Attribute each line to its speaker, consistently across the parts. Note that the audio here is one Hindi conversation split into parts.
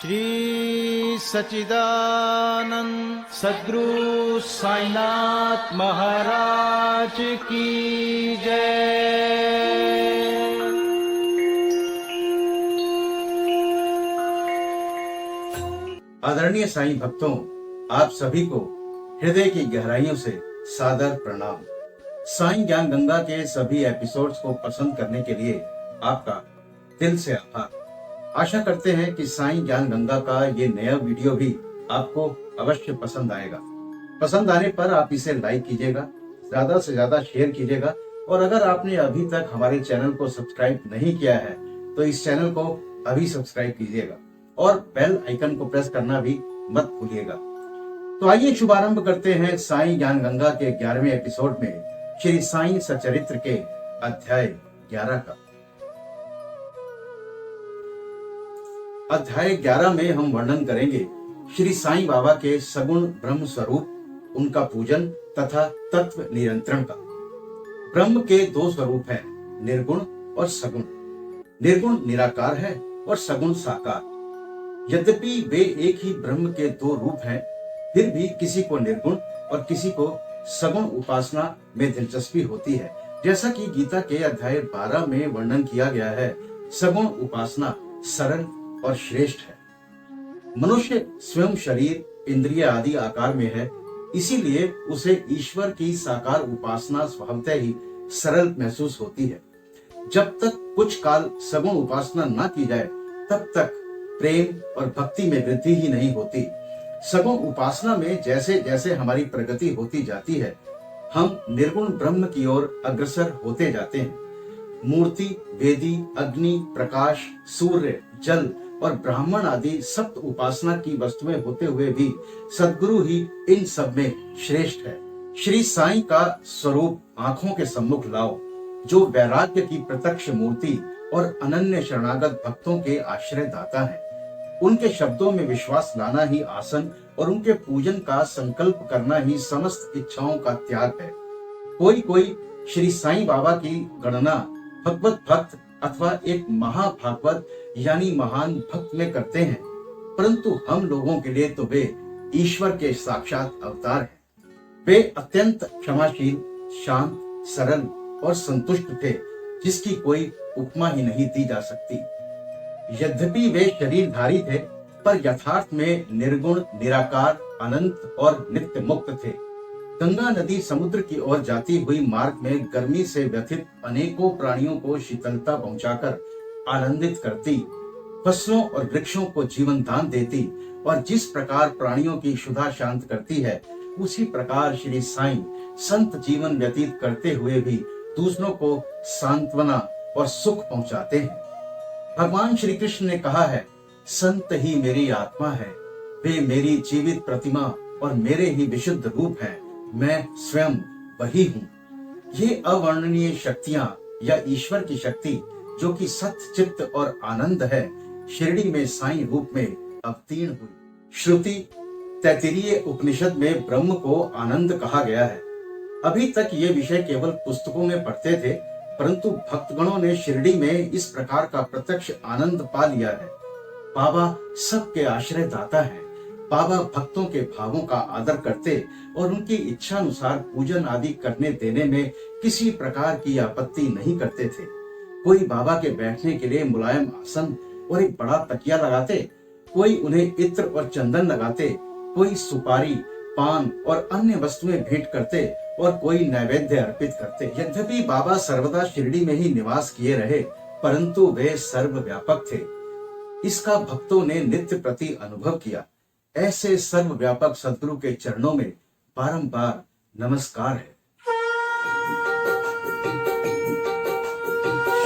Speaker 1: श्री सच्चिदानंद सद्गुरु साईनाथ महाराज की जय।
Speaker 2: आदरणीय साईं भक्तों, आप सभी को हृदय की गहराइयों से सादर प्रणाम। साईं ज्ञान गंगा के सभी एपिसोड्स को पसंद करने के लिए आपका दिल से आभार। आशा करते हैं कि साईं ज्ञान गंगा का ये नया वीडियो भी आपको अवश्य पसंद आएगा। पसंद आने पर आप इसे लाइक कीजिएगा, ज्यादा से ज्यादा शेयर कीजिएगा, और अगर आपने अभी तक हमारे चैनल को सब्सक्राइब नहीं किया है तो इस चैनल को अभी सब्सक्राइब कीजिएगा और बेल आइकन को प्रेस करना भी मत भूलिएगा। तो आइए शुभारंभ करते हैं साईं ज्ञान गंगा के 11वें एपिसोड में श्री साईं सच्चरित्र के अध्याय 11 का। अध्याय 11 में हम वर्णन करेंगे श्री साईं बाबा के सगुण ब्रह्म स्वरूप, उनका पूजन तथा तत्व नियंत्रण का। ब्रह्म के दो स्वरूप हैं, निर्गुण और सगुण। निर्गुण निराकार है और सगुण साकार। यद्यपि वे एक ही ब्रह्म के दो रूप हैं, फिर भी किसी को निर्गुण और किसी को सगुण उपासना में दिलचस्पी होती है। जैसा कि गीता के अध्याय 12 में वर्णन किया गया है, सगुण उपासना सरल और श्रेष्ठ है। मनुष्य स्वयं शरीर, इंद्रिय आदि आकार में है, इसीलिए उसे ईश्वर की साकार उपासना स्वभावतः ही सरल महसूस होती है। जब तक कुछ काल सगुण उपासना न की जाए, तब तक प्रेम और भक्ति में वृद्धि ही नहीं होती। सगुण उपासना में जैसे जैसे हमारी प्रगति होती जाती है, हम निर्गुण ब्रह्म की ओर अग्रसर होते जाते हैं। मूर्ति, वेदी, अग्नि, प्रकाश, सूर्य, जल और ब्राह्मण आदि सप्त उपासना की वस्तुएं होते हुए भी सद्गुरु ही इन सब में श्रेष्ठ है। श्री साईं का स्वरूप आंखों के सम्मुख लाओ, जो वैराग्य की प्रत्यक्ष मूर्ति और अनन्य शरणागत भक्तों के आश्रय दाता है। उनके शब्दों में विश्वास लाना ही आसन और उनके पूजन का संकल्प करना ही समस्त इच्छाओं का त्याग है। कोई कोई श्री साईं बाबा की गणना भगवत भक्त अथवा एक महाभागवत यानी महान भक्त में करते हैं, परंतु हम लोगों के लिए तो वे ईश्वर के साक्षात अवतार हैं। वे अत्यंत क्षमाशील, शांत, सरल और संतुष्ट थे, जिसकी कोई उपमा ही नहीं दी जा सकती। यद्यपि वे शरीरधारी थे, पर यथार्थ में निर्गुण, निराकार, अनंत और नित्य मुक्त थे। गंगा नदी समुद्र की ओर जाती हुई मार्ग में गर्मी से व्यथित अनेकों प्राणियों को शीतलता पहुंचाकर आनंदित करती, फसलों और वृक्षों को जीवन दान देती और जिस प्रकार प्राणियों की क्षुधा शांत करती है, उसी प्रकार श्री साईं संत जीवन व्यतीत करते हुए भी दूसरों को सांत्वना और सुख पहुंचाते हैं। भगवान श्री कृष्ण ने कहा है, संत ही मेरी आत्मा है, वे मेरी जीवित प्रतिमा और मेरे ही विशुद्ध रूप हैं, मैं स्वयं वही हूँ। ये अवर्णनीय शक्तियां या ईश्वर की शक्ति, जो कि सत्य, चित्त और आनंद है, शिरडी में साईं रूप में अवतीर्ण हुई। श्रुति तैत्तिरीय उपनिषद में ब्रह्म को आनंद कहा गया है। अभी तक ये विषय केवल पुस्तकों में पढ़ते थे, परंतु भक्तगणों ने शिरडी में इस प्रकार का प्रत्यक्ष आनंद पा लिया है। बाबा सबके आश्रय दाता है। बाबा भक्तों के भावों का आदर करते और उनकी इच्छा अनुसार पूजन आदि करने देने में किसी प्रकार की आपत्ति नहीं करते थे। कोई बाबा के बैठने के लिए मुलायम आसन और एक बड़ा तकिया लगाते, कोई उन्हें इत्र और चंदन लगाते, कोई सुपारी, पान और अन्य वस्तुएं भेंट करते और कोई नैवेद्य अर्पित करते। यद्यपि बाबा सर्वदा शिरडी में ही निवास किए रहे, परंतु वे सर्वव्यापक थे। इसका भक्तों ने नित्य प्रति अनुभव किया। ऐसे सर्वव्यापक सद्गुरु के चरणों में बारंबार नमस्कार है।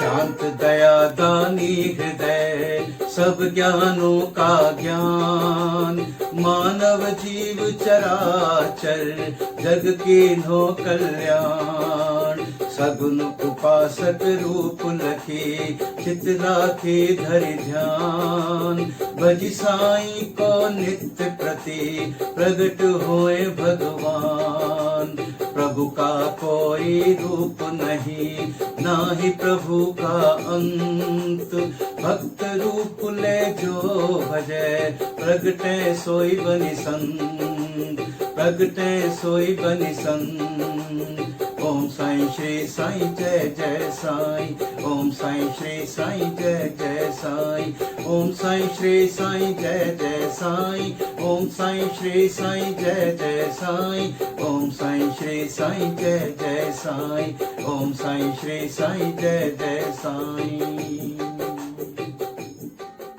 Speaker 1: शांत दया दानी हृदय, सब ज्ञानों का ज्ञान, मानव जीव चराचर, जग के नो कल्याण। सगुन उपासक रूप लखे, चित राखे धरि ध्यान, भज साईं को नित्य प्रति, प्रगट होए भगवान। प्रभु का कोई रूप नहीं, ना ही प्रभु का अंत। भक्त रूप ले जो भजे, प्रगटे सोई बनि संत, प्रगटे सोई बनि संत। ओम साईं श्री साईं जय जय साईं, ओम साईं श्री साईं जय जय साईं, ओम साईं श्री साईं जय जय साईं, ओम साईं श्री साईं जय जय साईं, ओम साईं श्री साईं जय जय साईं, ओम साईं श्री साईं जय जय साईं।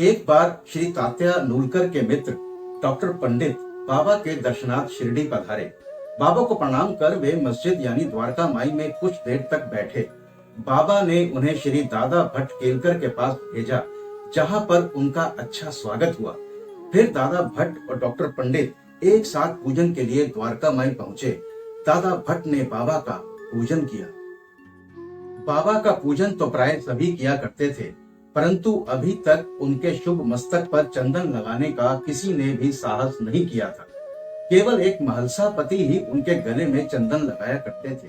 Speaker 2: एक बार श्री तात्या नूलकर के मित्र डॉक्टर पंडित बाबा के दर्शनार्थ शिरडी पधारे। बाबा को प्रणाम कर वे मस्जिद यानी द्वारका माई में कुछ देर तक बैठे। बाबा ने उन्हें श्री दादा भट्ट केलकर के पास भेजा, जहां पर उनका अच्छा स्वागत हुआ। फिर दादा भट्ट और डॉक्टर पंडित एक साथ पूजन के लिए द्वारका माई पहुंचे। दादा भट्ट ने बाबा का पूजन किया। बाबा का पूजन तो प्राय सभी किया करते थे, परंतु अभी तक उनके शुभ मस्तक पर चंदन लगाने का किसी ने भी साहस नहीं किया था। केवल एक महलसा पति ही उनके गले में चंदन लगाया करते थे।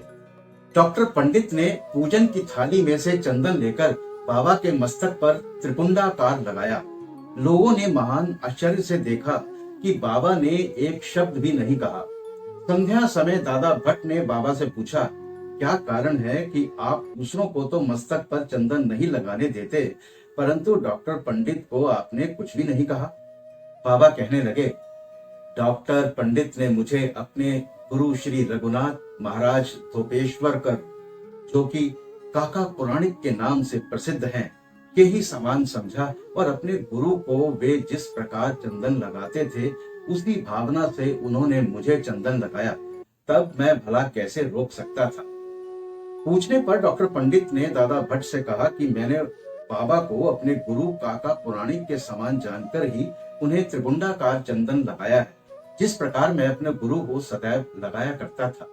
Speaker 2: डॉक्टर पंडित ने पूजन की थाली में से चंदन लेकर बाबा के मस्तक पर त्रिपुंडाकार लगाया। लोगों ने महान आश्चर्य से देखा कि बाबा ने एक शब्द भी नहीं कहा। संध्या समय दादा भट्ट ने बाबा से पूछा, क्या कारण है कि आप दूसरों को तो मस्तक पर चंदन नहीं लगाने देते, परंतु डॉक्टर पंडित को आपने कुछ भी नहीं कहा? बाबा कहने लगे, डॉक्टर पंडित ने मुझे अपने गुरु श्री रघुनाथ महाराज धोपेश्वरकर, जो कि काका पुराणिक के नाम से प्रसिद्ध हैं, के ही समान समझा और अपने गुरु को वे जिस प्रकार चंदन लगाते थे उसी भावना से उन्होंने मुझे चंदन लगाया। तब मैं भला कैसे रोक सकता था? पूछने पर डॉक्टर पंडित ने दादा भट्ट से कहा कि मैंने बाबा को अपने गुरु काका पुराणिक के समान जानकर ही उन्हें त्रिपुंडाकार चंदन लगाया है, जिस प्रकार मैं अपने गुरु को सदैव लगाया करता था।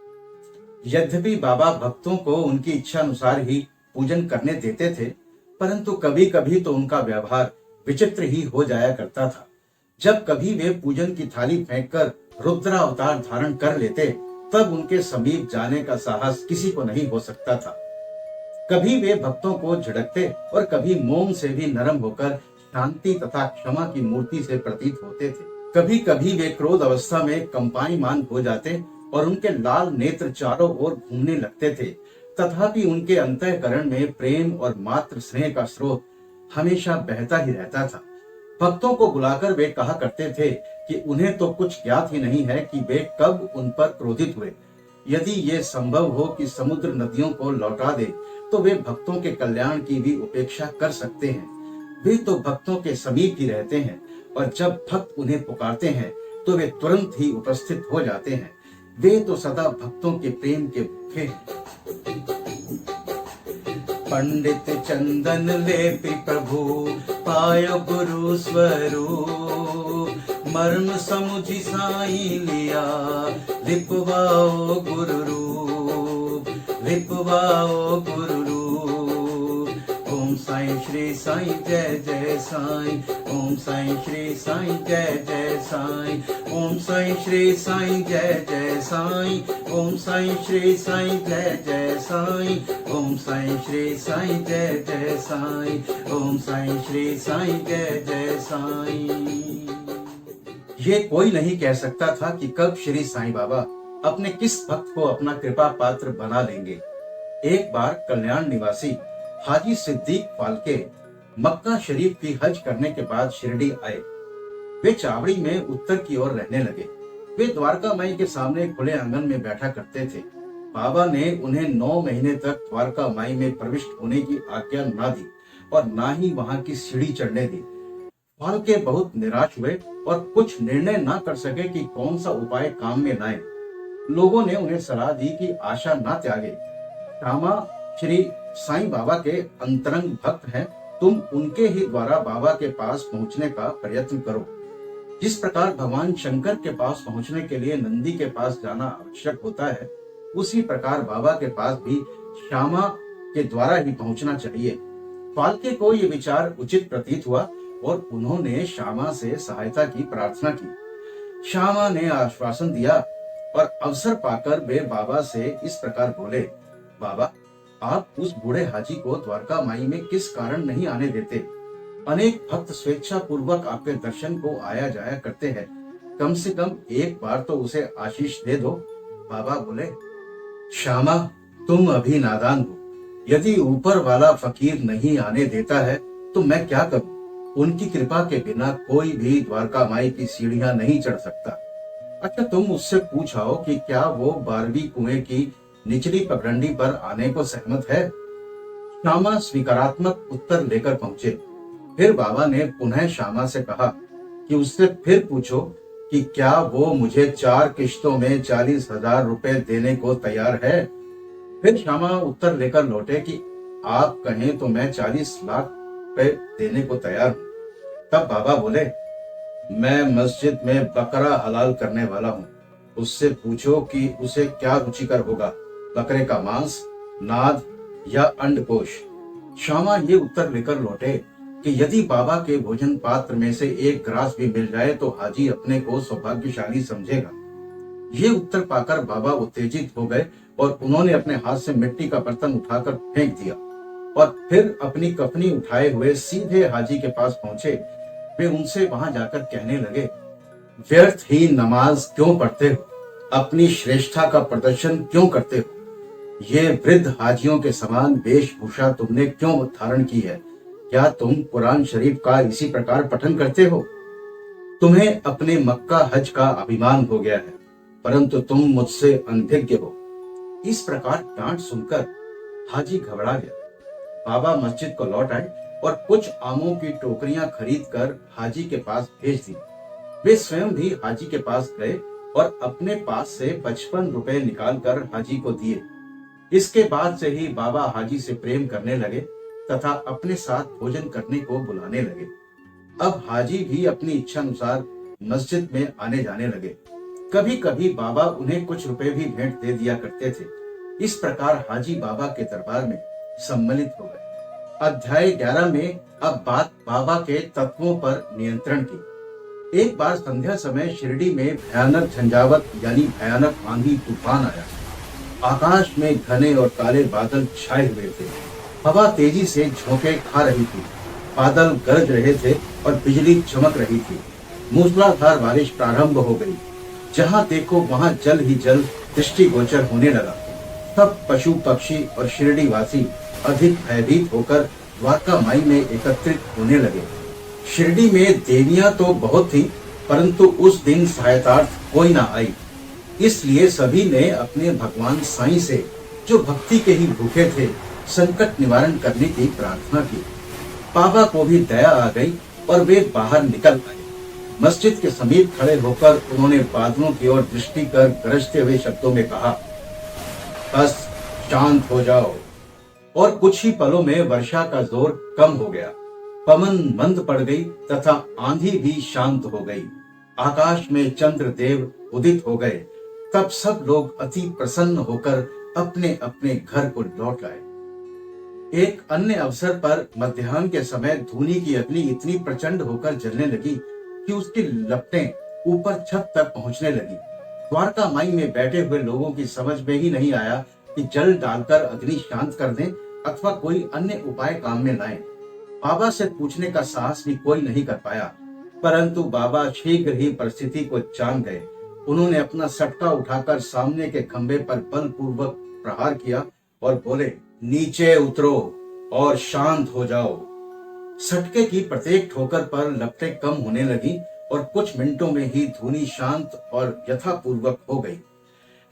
Speaker 2: यद्यपि बाबा भक्तों को उनकी इच्छा अनुसार ही पूजन करने देते थे, परंतु कभी कभी तो उनका व्यवहार विचित्र ही हो जाया करता था। जब कभी वे पूजन की थाली फेंककर रुद्र अवतार धारण कर लेते, तब उनके समीप जाने का साहस किसी को नहीं हो सकता था। कभी वे भक्तों को झिड़कते और कभी मोम से भी नरम होकर शांति तथा क्षमा की मूर्ति से प्रतीत होते थे। कभी कभी वे क्रोध अवस्था में कंपायमान हो जाते और उनके लाल नेत्र चारों ओर घूमने लगते थे, तथापि उनके अंतःकरण में प्रेम और मात्र स्नेह का स्रोत हमेशा बहता ही रहता था। भक्तों को बुलाकर वे कहा करते थे कि उन्हें तो कुछ ज्ञात ही नहीं है कि वे कब उन पर क्रोधित हुए। यदि ये संभव हो कि समुद्र नदियों को लौटा दे, तो वे भक्तों के कल्याण की भी उपेक्षा कर सकते हैं। वे तो भक्तों के समीप ही रहते हैं और जब भक्त उन्हें पुकारते हैं तो वे तुरंत ही उपस्थित हो जाते हैं। वे तो सदा भक्तों के प्रेम के भूखे हैं।
Speaker 1: पंडित चंदन लेपि प्रभु, पायो गुरु स्वरूप। मर्म समुझि साई लिया, लिपवाओ गुरु रूप, लिपवाओ गुरु रूप। ओम साईं श्री साईं जय जय साईं, ओम साईं श्री साईं जय जय साईं, ओम साईं श्री साईं जय जय साईं, ओम साईं श्री साईं जय जय साईं, ओम साईं श्री साईं जय जय साईं, ओम साईं श्री साईं जय जय साईं।
Speaker 2: ये कोई नहीं कह सकता था कि कब श्री साईं बाबा अपने किस भक्त को अपना कृपा पात्र बना लेंगे। एक बार कल्याण निवासी हाजी सिद्दीक फाल्के मक्का शरीफ की हज करने के बाद शिरडी आए। वे चावड़ी में उत्तर की ओर रहने लगे। वे द्वारका माई के सामने खुले आंगन में बैठा करते थे। बाबा ने उन्हें 9 महीने तक द्वारका माई में प्रविष्ट होने की आज्ञा ना दी और ना ही वहां की सीढ़ी चढ़ने दी। फाल्के बहुत निराश हुए और कुछ निर्णय ना कर सके कि कौन सा उपाय काम में लाएं। लोगों ने उन्हें सलाह दी कि आशा ना त्यागे। श्यामा श्री साईं बाबा के अंतरंग भक्त हैं, तुम उनके ही द्वारा बाबा के पास पहुंचने का प्रयत्न करो। जिस प्रकार भगवान शंकर के पास पहुंचने के लिए नंदी के पास जाना आवश्यक होता है, उसी प्रकार बाबा के पास भी श्यामा के द्वारा ही पहुंचना चाहिए। फाल्के को ये विचार उचित प्रतीत हुआ और उन्होंने श्यामा से सहायता की प्रार्थना की। श्यामा ने आश्वासन दिया और अवसर पाकर वे बाबा से इस प्रकार बोले, बाबा, आप उस बूढ़े हाजी को द्वारका माई में किस कारण नहीं आने देते? अनेक भक्त स्वेच्छा पूर्वक आपके दर्शन को आया जाया करते हैं, कम से कम एक बार तो उसे आशीष दे दो। बाबा बोले, श्यामा, तुम अभी नादान हो। यदि ऊपर वाला फकीर नहीं आने देता है तो मैं क्या करूं? उनकी कृपा के बिना कोई भी द्वारका माई की सीढ़ियां नहीं चढ़ सकता। अच्छा, तुम उससे पूछाओ कि क्या वो 12वीं कुएं की निचली पगडंडी पर आने को सहमत है? श्यामा स्वीकारात्मक उत्तर लेकर पहुंचे। फिर बाबा ने पुनः श्यामा से कहा कि उससे फिर पूछो कि क्या वो मुझे 4 किश्तों में 40,000 रुपए देने को तैयार है। फिर श्यामा उत्तर लेकर लौटे कि आप कहें तो मैं 40 लाख रुपए देने को तैयार हूं। तब बाबा बोले, मैं मस्जिद में बकरा हलाल करने वाला हूँ, उससे पूछो कि उसे क्या रुचिकर होगा, बकरे का मांस, नाद या अंडकोश। श्यामा ये उत्तर लेकर लौटे कि यदि बाबा के भोजन पात्र में से एक ग्रास भी मिल जाए तो हाजी अपने को सौभाग्यशाली समझेगा। ये उत्तर पाकर बाबा उत्तेजित हो गए और उन्होंने अपने हाथ से मिट्टी का बर्तन उठाकर फेंक दिया और फिर अपनी कफनी उठाए हुए सीधे हाजी के पास पहुंचे। वे उनसे वहां जाकर कहने लगे, व्यर्थ ही नमाज क्यों पढ़ते हो? अपनी श्रेष्ठता का प्रदर्शन क्यों करते हो? ये वृद्ध हाजियों के समान वेशभूषा तुमने क्यों धारण की है? क्या तुम कुरान शरीफ का इसी प्रकार पठन करते हो? तुम्हें अपने मक्का हज का अभिमान हो गया है, परंतु तुम मुझसे अनभिज्ञ हो। इस प्रकार डांट सुनकर हाजी घबरा गया। बाबा मस्जिद को लौट आए और कुछ आमों की टोकरियां खरीदकर हाजी के पास भेज दी। वे स्वयं भी हाजी के पास गए और अपने पास से 55 रुपए निकालकर हाजी को दिए। इसके बाद से ही बाबा हाजी से प्रेम करने लगे तथा अपने साथ भोजन करने को बुलाने लगे। अब हाजी भी अपनी इच्छा अनुसार मस्जिद में आने जाने लगे। कभी कभी बाबा उन्हें कुछ रुपए भी भेंट दे दिया करते थे। इस प्रकार हाजी बाबा के दरबार में सम्मिलित हो गए। अध्याय 11 में अब बात बाबा के तत्वों पर नियंत्रण की। एक बार संध्या समय शिरडी में भयानक झंझावत यानी भयानक आंधी तूफान आया। आकाश में घने और काले बादल छाए हुए थे। हवा तेजी से झोंके खा रही थी। बादल गरज रहे थे और बिजली चमक रही थी। मूसलाधार बारिश प्रारंभ हो गई। जहां देखो वहां जल ही जल दृष्टिगोचर होने लगा। तब पशु पक्षी और शिरडी वासी अधिक भयभीत होकर द्वारका माई में एकत्रित होने लगे। शिरडी में देवियां तो बहुत थी, परंतु उस दिन सहायतार्थ कोई ना आई। इसलिए सभी ने अपने भगवान साईं से, जो भक्ति के ही भूखे थे, संकट निवारण करने की प्रार्थना की। बाबा को भी दया आ गई और वे बाहर निकल आए। मस्जिद के समीप खड़े होकर उन्होंने बादलों की ओर दृष्टि कर गरजते हुए शब्दों में कहा, बस शांत हो जाओ। और कुछ ही पलों में वर्षा का जोर कम हो गया। पवन मंद पड़ गई तथा आंधी भी शांत हो गई। आकाश में चंद्र देव उदित हो गए। तब सब लोग अति प्रसन्न होकर अपने अपने घर को लौट आए। एक अन्य अवसर पर मध्याह्न के समय धूनी की अग्नि इतनी प्रचंड होकर जलने लगी कि उसकी लपटें ऊपर छत तक पहुंचने लगी। द्वारका माई में बैठे हुए लोगों की समझ में ही नहीं आया कि जल डालकर अग्नि शांत कर दें अथवा कोई अन्य उपाय काम में लाएं। बाबा से पूछने का साहस भी कोई नहीं कर पाया, परंतु बाबा शीघ्र ही परिस्थिति को जान गए। उन्होंने अपना सटका उठाकर सामने के खंभे पर बलपूर्वक प्रहार किया और बोले, नीचे उतरो और शांत हो जाओ। सटके की प्रत्येक ठोकर पर लपटें कम होने लगी और कुछ मिनटों में ही धुनी शांत और यथापूर्वक हो गई।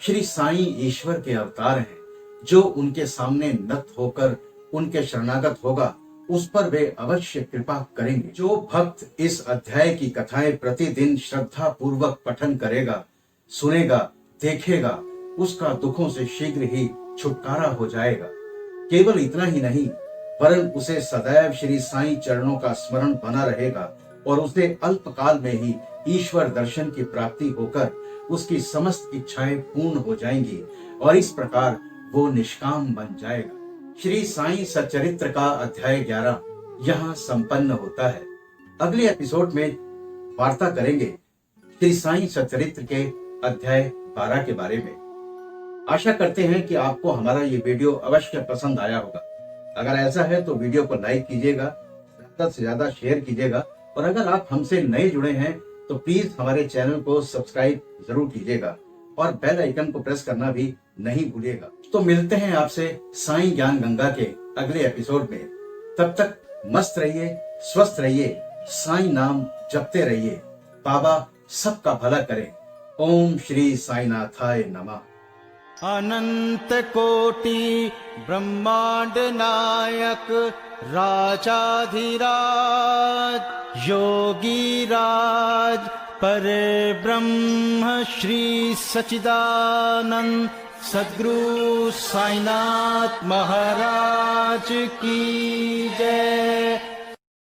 Speaker 2: श्री साईं ईश्वर के अवतार हैं। जो उनके सामने नत होकर उनके शरणागत होगा, उस पर वे अवश्य कृपा करेंगे। जो भक्त इस अध्याय की कथाएं प्रतिदिन श्रद्धा पूर्वक पठन करेगा, सुनेगा, देखेगा, उसका दुखों से शीघ्र ही छुटकारा हो जाएगा। केवल इतना ही नहीं, वरन उसे सदैव श्री साईं चरणों का स्मरण बना रहेगा और उसे अल्पकाल में ही ईश्वर दर्शन की प्राप्ति होकर उसकी समस्त इच्छाएं पूर्ण हो जाएंगी और इस प्रकार वो निष्काम बन जाएगा। श्री साईं सच्चरित्र का अध्याय 11 यहाँ संपन्न होता है। अगले एपिसोड में वार्ता करेंगे श्री साईं सच्चरित्र के अध्याय 12 के बारे में। आशा करते हैं कि आपको हमारा ये वीडियो अवश्य पसंद आया होगा। अगर ऐसा है तो वीडियो को लाइक कीजिएगा, ज्यादा से ज्यादा शेयर कीजिएगा, और अगर आप हमसे नए जुड़े हैं तो प्लीज हमारे चैनल को सब्सक्राइब जरूर कीजिएगा और बेल आइकन को प्रेस करना भी नहीं भूलिएगा। तो मिलते हैं आपसे साईं ज्ञान गंगा के अगले एपिसोड में। तब तक मस्त रहिए, स्वस्थ रहिए, साईं नाम जपते रहिए। बाबा सबका भला करे। ओम श्री साईनाथाय नमः।
Speaker 1: अनंत कोटि ब्रह्मांड नायक राजाधिराज योगी राज पर ब्रह्म श्री सच्चिदानंद सद्गुरु साईनाथ महाराज की जय।